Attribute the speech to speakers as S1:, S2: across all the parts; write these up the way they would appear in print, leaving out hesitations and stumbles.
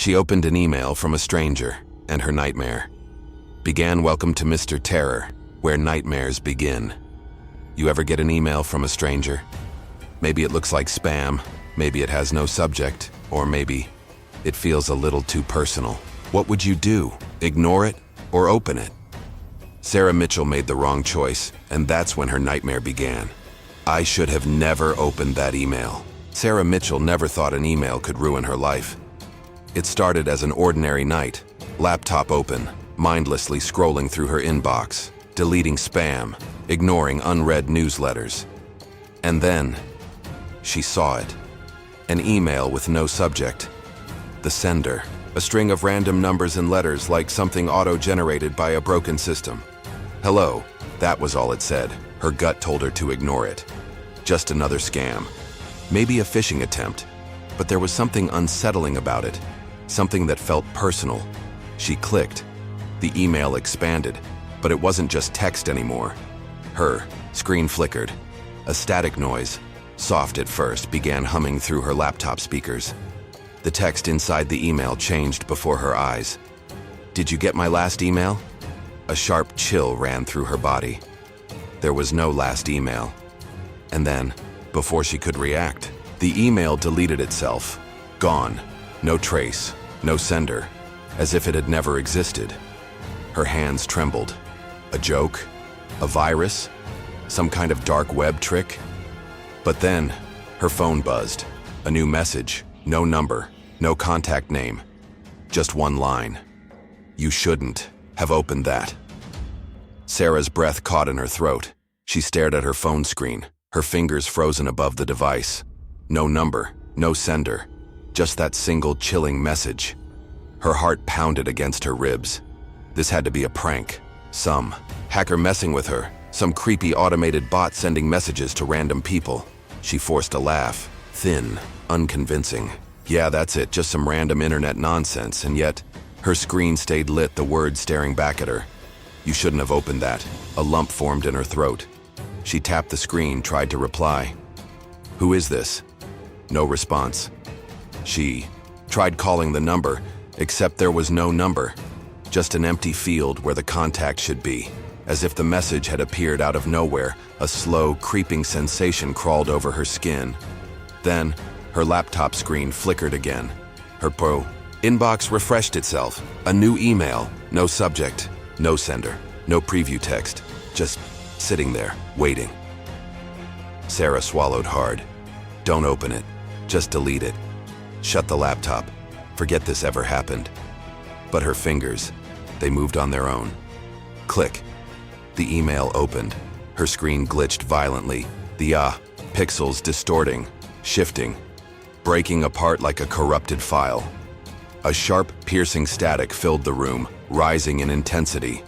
S1: She opened an email from a stranger, and her nightmare began. Welcome to Mr.Terror, where nightmares begin. You ever get an email from a stranger? Maybe it looks like spam, maybe it has no subject, or maybe it feels a little too personal. What would you do? Ignore it or open it? Sarah Mitchell made the wrong choice, and that's when her nightmare began. I should have never opened that email. Sarah Mitchell never thought an email could ruin her life. It started as an ordinary night, laptop open, mindlessly scrolling through her inbox, deleting spam, ignoring unread newsletters. And then, she saw it. An email with no subject. The sender, a string of random numbers and letters like something auto-generated by a broken system. Hello, that was all it said. Her gut told her to ignore it. Just another scam. Maybe a phishing attempt. But there was something unsettling about it. Something that felt personal. She clicked. The email expanded, but it wasn't just text anymore. Her screen flickered. A static noise, soft at first, began humming through her laptop speakers. The text inside the email changed before her eyes. Did you get my last email? A sharp chill ran through her body. There was no last email. And then, before she could react, the email deleted itself. Gone. No trace. No sender. As if it had never existed. Her hands trembled. A joke? A virus? Some kind of dark web trick? But then, her phone buzzed. A new message. No number. No contact name. Just one line. You shouldn't have opened that. Sarah's breath caught in her throat. She stared at her phone screen, her fingers frozen above the device. No number, no sender, just that single chilling message. Her heart pounded against her ribs. This had to be a prank. Some hacker messing with her, some creepy automated bot sending messages to random people. She forced a laugh, thin, unconvincing. Yeah, that's it, just some random internet nonsense, and yet her screen stayed lit, the words staring back at her. You shouldn't have opened that. A lump formed in her throat. She tapped the screen, tried to reply. Who is this? No response. She tried calling the number, except there was no number. Just an empty field where the contact should be. As if the message had appeared out of nowhere, a slow, creeping sensation crawled over her skin. Then, her laptop screen flickered again. Her inbox refreshed itself. A new email, no subject, no sender, no preview text, just sitting there, waiting. Sarah swallowed hard. Don't open it. Just delete it. Shut the laptop. Forget this ever happened. But her fingers, they moved on their own. Click. The email opened. Her screen glitched violently. The pixels distorting, shifting, breaking apart like a corrupted file. A sharp, piercing static filled the room, rising in intensity.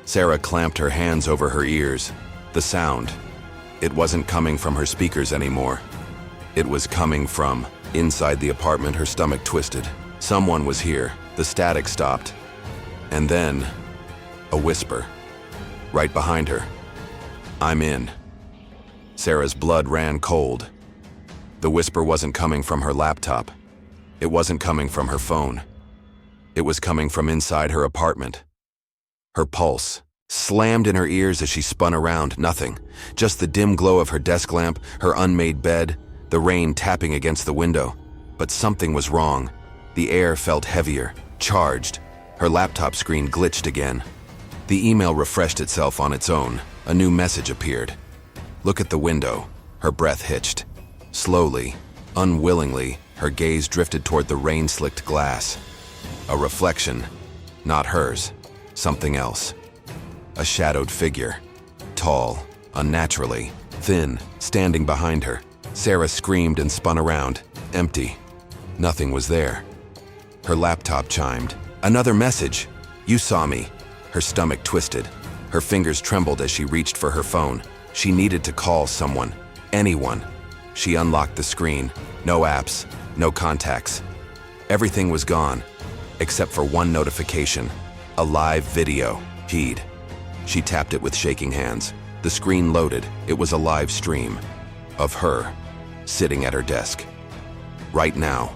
S1: Sarah clamped her hands over her ears. The sound, it wasn't coming from her speakers anymore. It was coming from inside the apartment. Her stomach twisted. Someone was here. The static stopped. And then, a whisper. Right behind her. I'm in. Sarah's blood ran cold. The whisper wasn't coming from her laptop. It wasn't coming from her phone. It was coming from inside her apartment. Her pulse slammed in her ears as she spun around. Nothing. Just the dim glow of her desk lamp, her unmade bed, the rain tapping against the window. But something was wrong. The air felt heavier, charged. Her laptop screen glitched again. The email refreshed itself on its own. A new message appeared. Look at the window. Her breath hitched. Slowly, unwillingly, her gaze drifted toward the rain-slicked glass. A reflection. Not hers. Something else. A shadowed figure. Tall, unnaturally, thin, standing behind her. Sarah screamed and spun around. Empty. Nothing was there. Her laptop chimed. Another message. You saw me. Her stomach twisted. Her fingers trembled as she reached for her phone. She needed to call someone. Anyone. She unlocked the screen. No apps. No contacts. Everything was gone, except for one notification. A live video. Feed. She tapped it with shaking hands. The screen loaded. It was a live stream of her, sitting at her desk. Right now.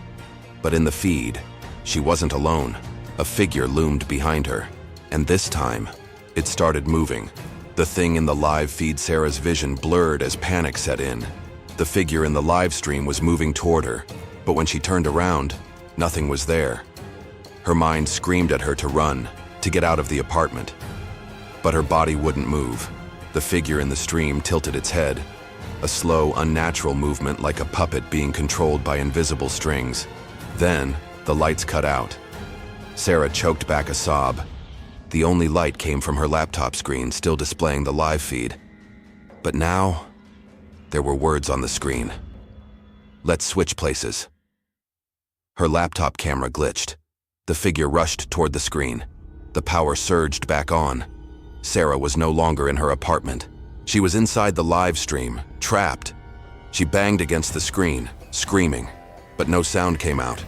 S1: But in the feed, she wasn't alone. A figure loomed behind her, and this time, it started moving. The thing in the live feed, Sarah's vision blurred as panic set in. The figure in the live stream was moving toward her, but when she turned around, nothing was there. Her mind screamed at her to run, to get out of the apartment. But her body wouldn't move. The figure in the stream tilted its head, a slow, unnatural movement like a puppet being controlled by invisible strings. Then, the lights cut out. Sarah choked back a sob. The only light came from her laptop screen, still displaying the live feed. But now, there were words on the screen. "Let's switch places." Her laptop camera glitched. The figure rushed toward the screen. The power surged back on. Sarah was no longer in her apartment. She was inside the live stream, trapped. She banged against the screen, screaming, but no sound came out.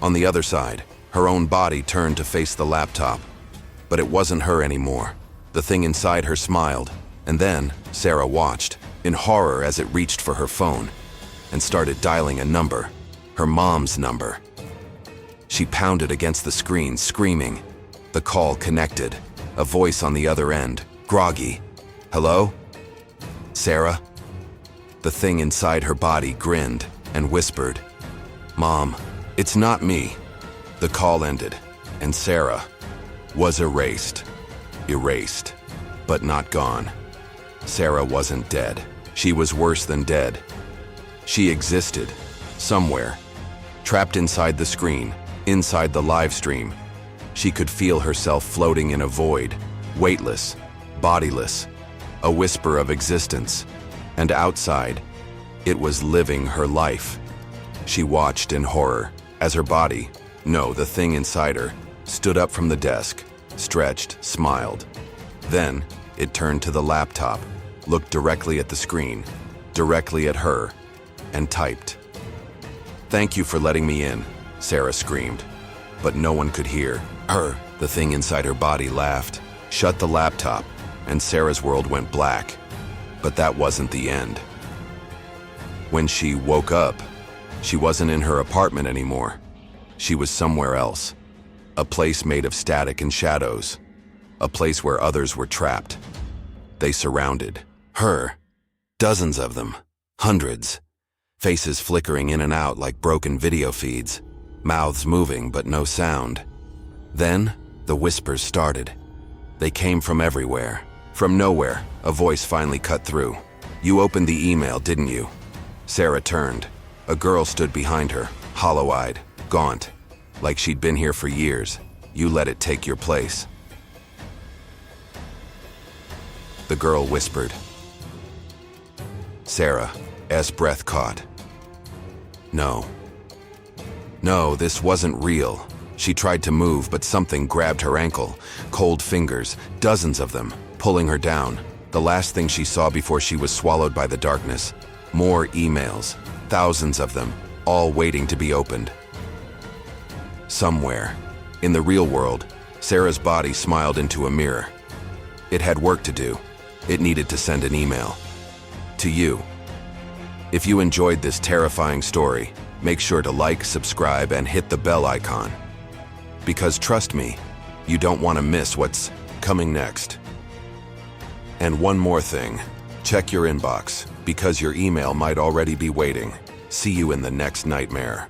S1: On the other side, her own body turned to face the laptop. But it wasn't her anymore. The thing inside her smiled, and then Sarah watched, in horror as it reached for her phone, and started dialing a number, her mom's number. She pounded against the screen, screaming. The call connected, a voice on the other end, groggy. "Hello? Sarah?" The thing inside her body grinned and whispered, "Mom, it's not me." The call ended, and Sarah was erased, but not gone. Sarah wasn't dead. She was worse than dead. She existed, somewhere, trapped inside the screen, inside the live stream. She could feel herself floating in a void, weightless, bodiless, a whisper of existence. And outside, it was living her life. She watched in horror as her body, no, the thing inside her, stood up from the desk, stretched, smiled. Then, it turned to the laptop, looked directly at the screen, directly at her, and typed. "Thank you for letting me in," Sarah screamed. But no one could hear her. The thing inside her body laughed, shut the laptop, and Sarah's world went black. But that wasn't the end. When she woke up, she wasn't in her apartment anymore. She was somewhere else. A place made of static and shadows. A place where others were trapped. They surrounded her. Dozens of them. Hundreds. Faces flickering in and out like broken video feeds. Mouths moving but no sound. Then, the whispers started. They came from everywhere. From nowhere, a voice finally cut through. "You opened the email, didn't you?" Sarah turned. A girl stood behind her, hollow-eyed, gaunt, like she'd been here for years. "You let it take your place." The girl whispered. Sarah's breath caught. No, this wasn't real. She tried to move, but something grabbed her ankle. Cold fingers, dozens of them, pulling her down. The last thing she saw before she was swallowed by the darkness. More emails, thousands of them, all waiting to be opened. Somewhere, in the real world, Sarah's body smiled into a mirror. It had work to do. It needed to send an email. To you. If you enjoyed this terrifying story, make sure to like, subscribe, and hit the bell icon. Because trust me, you don't want to miss what's coming next. And one more thing, check your inbox, because your email might already be waiting. See you in the next nightmare.